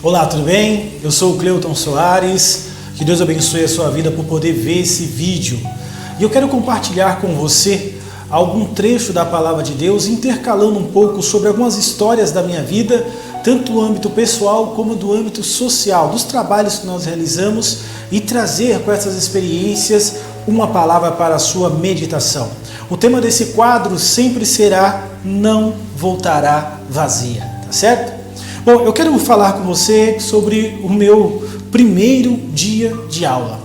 Olá, tudo bem? Eu sou o Cleuton Soares. Que Deus abençoe a sua vida por poder ver esse vídeo. E eu quero compartilhar com você algum trecho da Palavra de Deus, intercalando um pouco sobre algumas histórias da minha vida, tanto do âmbito pessoal como do âmbito social, dos trabalhos que nós realizamos, e trazer com essas experiências uma palavra para a sua meditação. O tema desse quadro sempre será: não voltará vazia, tá certo? Bom, eu quero falar com você sobre o meu primeiro dia de aula.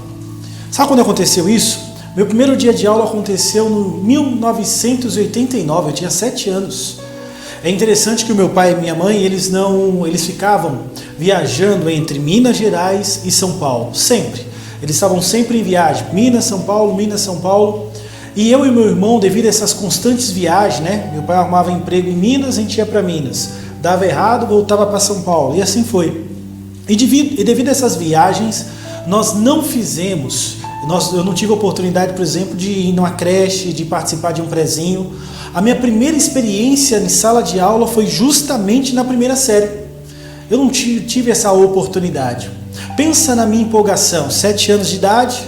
Sabe quando aconteceu isso? Meu primeiro dia de aula aconteceu no 1989, eu tinha 7 anos. É interessante que o meu pai e minha mãe, eles ficavam viajando entre Minas Gerais e São Paulo, sempre. Eles estavam sempre em viagem, Minas, São Paulo. E eu e meu irmão, devido a essas constantes viagens, meu pai arrumava emprego em Minas, a gente ia para Minas. Dava errado, voltava para São Paulo, e assim foi. E devido a essas viagens, nós não fizemos, eu não tive a oportunidade, por exemplo, de ir numa creche, de participar de um prezinho. A minha primeira experiência em sala de aula foi justamente na primeira série. Eu não tive essa oportunidade. Pensa na minha empolgação, 7 anos de idade,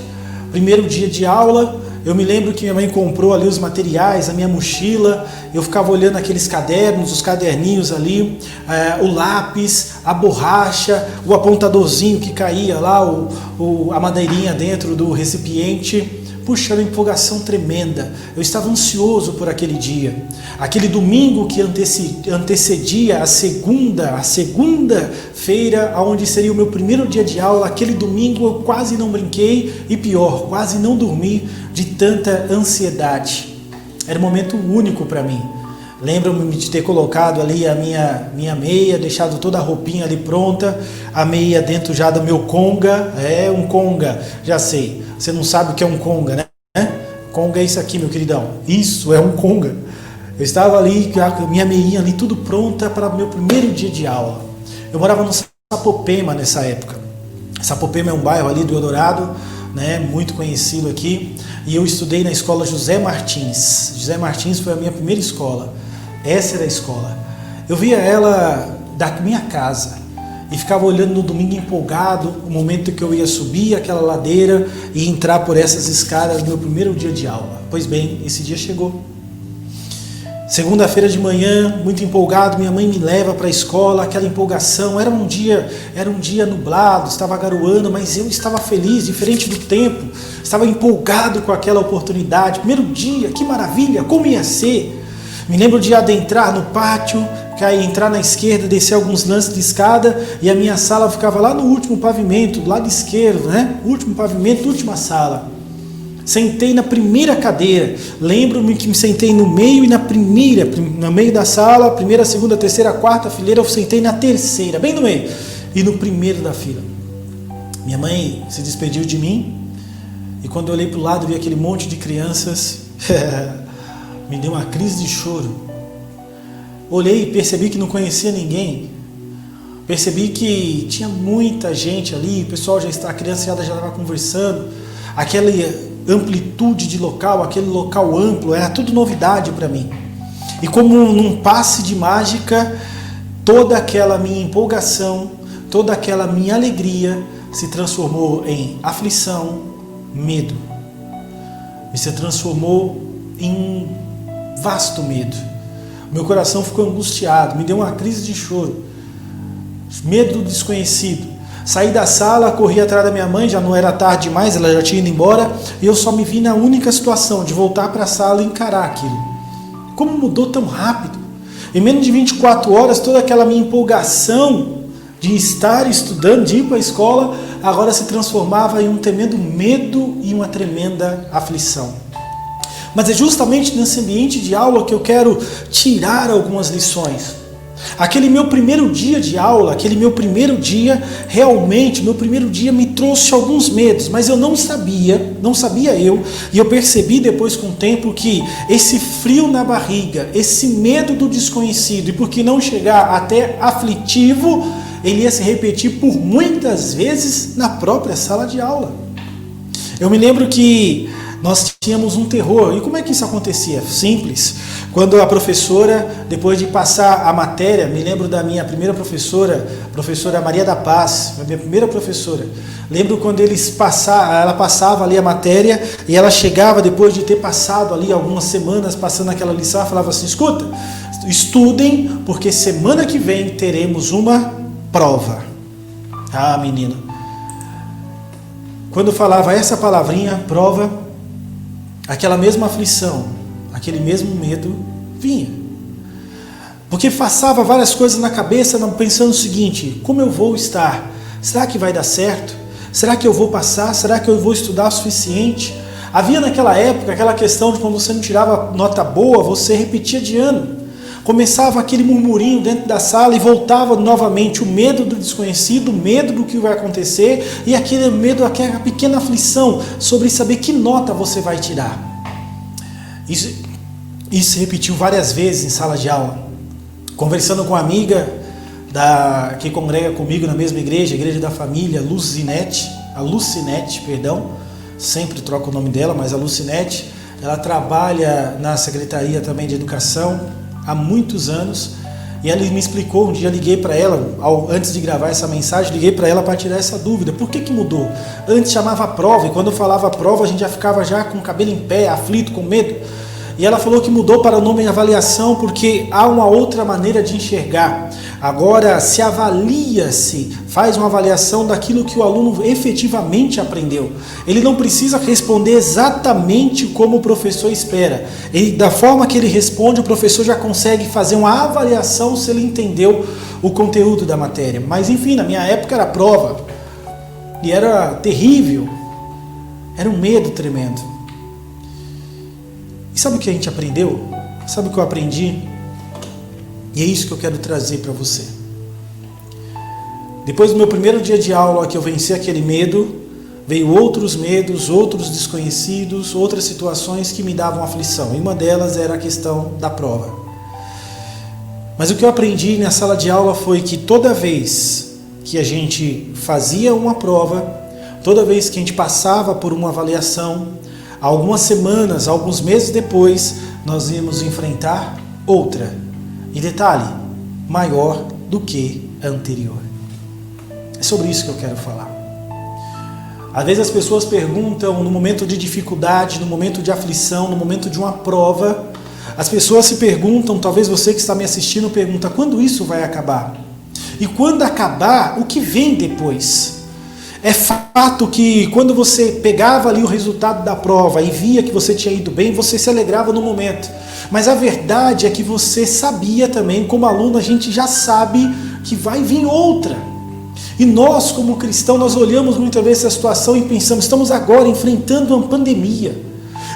primeiro dia de aula. Eu me lembro que minha mãe comprou ali os materiais, a minha mochila, eu ficava olhando aqueles cadernos, os caderninhos ali, o lápis, a borracha, o apontadorzinho que caía lá, a madeirinha dentro do recipiente. Puxa, uma empolgação tremenda. Eu estava ansioso por aquele dia. Aquele domingo que antecedia a segunda-feira, onde seria o meu primeiro dia de aula. Aquele domingo eu quase não brinquei e pior, quase não dormi de tanta ansiedade. Era um momento único para mim. Lembro-me de ter colocado ali a minha meia, deixado toda a roupinha ali pronta, a meia dentro já do meu conga. Um conga, já sei. Você não sabe o que é um conga, né? Conga é isso aqui, meu queridão. Isso é um conga. Eu estava ali, com a minha meinha ali, tudo pronta para o meu primeiro dia de aula. Eu morava no Sapopema nessa época. Sapopema é um bairro ali do Eldorado, muito conhecido aqui. E eu estudei na escola José Martins. José Martins foi a minha primeira escola. Essa era a escola. Eu via ela da minha casa e ficava olhando no domingo empolgado, o momento que eu ia subir aquela ladeira e entrar por essas escadas no meu primeiro dia de aula. Pois bem, esse dia chegou. Segunda-feira de manhã, muito empolgado, minha mãe me leva para a escola, aquela empolgação. Era um dia nublado, estava garoando, mas eu estava feliz, diferente do tempo. Estava empolgado com aquela oportunidade. Primeiro dia, que maravilha, como ia ser? Me lembro de adentrar no pátio, entrar na esquerda, descer alguns lances de escada, e a minha sala ficava lá no último pavimento, do lado esquerdo, último pavimento, última sala. Sentei na primeira cadeira. Lembro-me que me sentei no meio e no meio da sala, primeira, segunda, terceira, quarta fileira, eu sentei na terceira, bem no meio, e no primeiro da fila. Minha mãe se despediu de mim, e quando eu olhei para o lado, vi aquele monte de crianças, me deu uma crise de choro. Olhei e percebi que não conhecia ninguém. Percebi que tinha muita gente ali, a criançada já estava conversando. Aquela amplitude de local, aquele local amplo, era tudo novidade para mim. E como num passe de mágica, toda aquela minha empolgação, toda aquela minha alegria se transformou em aflição, medo. E se transformou em vasto medo. Meu coração ficou angustiado, me deu uma crise de choro, medo do desconhecido. Saí da sala, corri atrás da minha mãe, já não era tarde demais, ela já tinha ido embora, e eu só me vi na única situação de voltar para a sala e encarar aquilo. Como mudou tão rápido? Em menos de 24 horas, toda aquela minha empolgação de estar estudando, de ir para a escola, agora se transformava em um tremendo medo e uma tremenda aflição. Mas é justamente nesse ambiente de aula que eu quero tirar algumas lições. Aquele meu primeiro dia de aula, meu primeiro dia me trouxe alguns medos, mas eu não sabia e eu percebi depois com o tempo que esse frio na barriga, esse medo do desconhecido, e por que não chegar até aflitivo, ele ia se repetir por muitas vezes na própria sala de aula. Eu me lembro que nós tínhamos um terror. E como é que isso acontecia? Simples. Quando a professora, depois de passar a matéria, me lembro da minha primeira professora, a professora Maria da Paz, a minha primeira professora. Lembro quando ela passava ali a matéria e ela chegava, depois de ter passado ali algumas semanas passando aquela lição, ela falava assim: escuta, estudem, porque semana que vem teremos uma prova. Ah, menina. Quando falava essa palavrinha, prova, aquela mesma aflição, aquele mesmo medo vinha. Porque passava várias coisas na cabeça, pensando o seguinte: como eu vou estar? Será que vai dar certo? Será que eu vou passar? Será que eu vou estudar o suficiente? Havia naquela época aquela questão de quando você não tirava nota boa, você repetia de ano. Começava aquele murmurinho dentro da sala e voltava novamente o medo do desconhecido, o medo do que vai acontecer e aquele medo, aquela pequena aflição sobre saber que nota você vai tirar. Isso se repetiu várias vezes em sala de aula. Conversando com uma amiga que congrega comigo na mesma igreja, a igreja da família, a Lucinete, sempre troco o nome dela, mas a Lucinete, ela trabalha na Secretaria também de Educação há muitos anos, e ela me explicou, um dia liguei para ela, antes de gravar essa mensagem, liguei para ela para tirar essa dúvida. Por que mudou? Antes chamava prova, e quando eu falava prova, a gente já ficava já com o cabelo em pé, aflito, com medo. E ela falou que mudou para o nome avaliação porque há uma outra maneira de enxergar. Agora faz uma avaliação daquilo que o aluno efetivamente aprendeu. Ele não precisa responder exatamente como o professor espera. Da forma que ele responde, o professor já consegue fazer uma avaliação se ele entendeu o conteúdo da matéria. Mas enfim, na minha época era prova. E era terrível. Era um medo tremendo. E sabe o que a gente aprendeu? Sabe o que eu aprendi? E é isso que eu quero trazer para você. Depois do meu primeiro dia de aula, que eu venci aquele medo, veio outros medos, outros desconhecidos, outras situações que me davam aflição. E uma delas era a questão da prova. Mas o que eu aprendi na sala de aula foi que toda vez que a gente fazia uma prova, toda vez que a gente passava por uma avaliação, algumas semanas, alguns meses depois, nós íamos enfrentar outra. E detalhe, maior do que a anterior. É sobre isso que eu quero falar. Às vezes as pessoas perguntam, no momento de dificuldade, no momento de aflição, no momento de uma prova, as pessoas se perguntam, talvez você que está me assistindo pergunta, quando isso vai acabar? E quando acabar, o que vem depois? É fato que quando você pegava ali o resultado da prova e via que você tinha ido bem, você se alegrava no momento. Mas a verdade é que você sabia também, como aluno, a gente já sabe que vai vir outra. E nós, como cristãos, nós olhamos muitas vezes essa situação e pensamos, estamos agora enfrentando uma pandemia.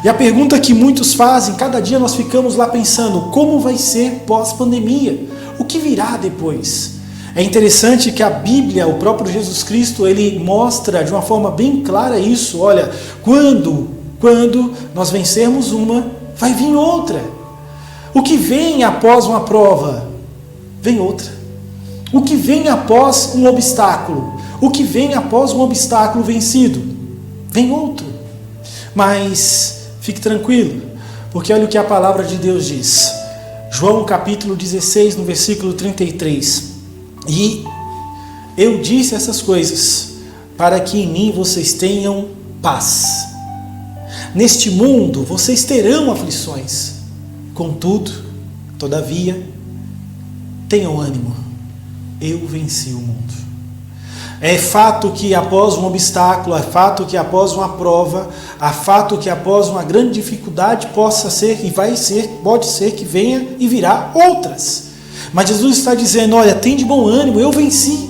E a pergunta que muitos fazem, cada dia nós ficamos lá pensando, como vai ser pós-pandemia? O que virá depois? É interessante que a Bíblia, o próprio Jesus Cristo, ele mostra de uma forma bem clara isso. Olha, quando nós vencermos uma, vai vir outra. O que vem após uma prova, vem outra. O que vem após um obstáculo, o que vem após um obstáculo vencido, vem outro. Mas fique tranquilo, porque olha o que a palavra de Deus diz. João capítulo 16, no versículo 33. E eu disse essas coisas para que em mim vocês tenham paz. Neste mundo vocês terão aflições. Contudo, todavia, tenham ânimo. Eu venci o mundo. É fato que após um obstáculo, é fato que após uma prova, é fato que após uma grande dificuldade possa ser e vai ser, pode ser que venha e virá outras. Mas Jesus está dizendo, olha, tem de bom ânimo, eu venci.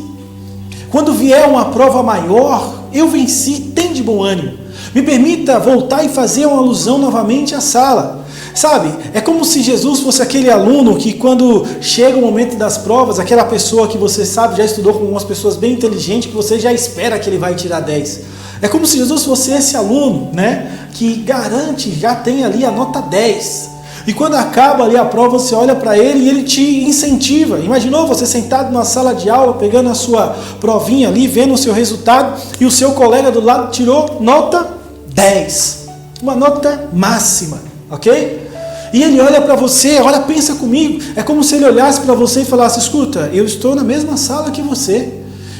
Quando vier uma prova maior, eu venci, tem de bom ânimo. Me permita voltar e fazer uma alusão novamente à sala. Sabe, é como se Jesus fosse aquele aluno que quando chega o momento das provas, aquela pessoa que você sabe, já estudou com algumas pessoas bem inteligentes, que você já espera que ele vai tirar 10. É como se Jesus fosse esse aluno, né, que garante, já tem ali a nota 10. E quando acaba ali a prova, você olha para ele e ele te incentiva. Imaginou você sentado na sala de aula, pegando a sua provinha ali, vendo o seu resultado, e o seu colega do lado tirou nota 10. Uma nota máxima, ok? E ele olha para você, agora pensa comigo, é como se ele olhasse para você e falasse, escuta, eu estou na mesma sala que você,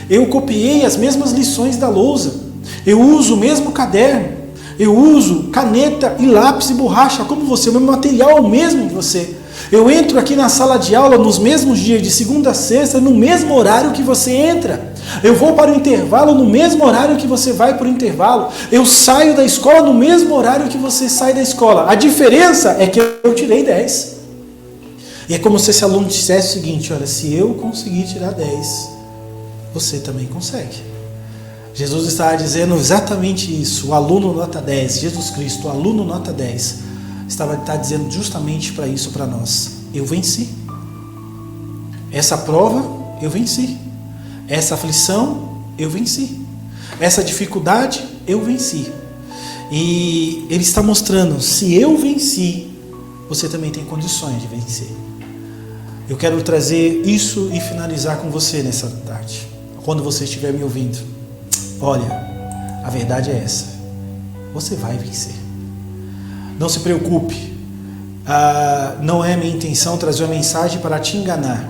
eu copiei as mesmas lições da lousa, eu uso o mesmo caderno, eu uso caneta e lápis e borracha como você, o meu material é o mesmo que você. Eu entro aqui na sala de aula nos mesmos dias, de segunda a sexta, no mesmo horário que você entra. Eu vou para o intervalo no mesmo horário que você vai para o intervalo. Eu saio da escola no mesmo horário que você sai da escola. A diferença é que eu tirei 10. E é como se esse aluno dissesse o seguinte, olha, se eu conseguir tirar 10, você também consegue. Jesus estava dizendo exatamente isso. O aluno nota 10, Jesus Cristo, o aluno nota 10, está dizendo justamente para isso para nós. Eu venci. Essa prova, eu venci. Essa aflição, eu venci. Essa dificuldade, eu venci. E ele está mostrando, se eu venci, você também tem condições de vencer. Eu quero trazer isso e finalizar com você nessa tarde. Quando você estiver me ouvindo, olha, a verdade é essa. Você vai vencer. Não se preocupe. Não é minha intenção trazer uma mensagem para te enganar.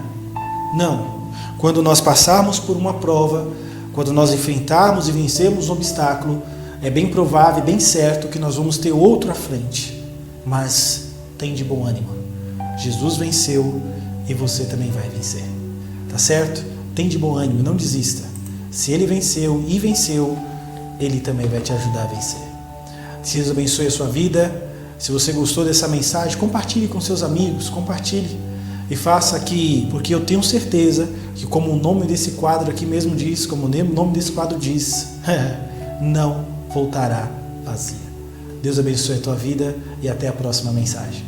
Não. Quando nós passarmos por uma prova, quando nós enfrentarmos e vencermos um obstáculo, é bem provável e bem certo que nós vamos ter outro à frente. Mas tem de bom ânimo. Jesus venceu e você também vai vencer. Tá certo? Tem de bom ânimo, não desista. Se ele venceu e venceu, ele também vai te ajudar a vencer. Que Deus abençoe a sua vida. Se você gostou dessa mensagem, compartilhe com seus amigos, compartilhe. E faça aqui, porque eu tenho certeza que, como o nome desse quadro aqui mesmo diz, como o nome desse quadro diz, não voltará vazia. Deus abençoe a tua vida e até a próxima mensagem.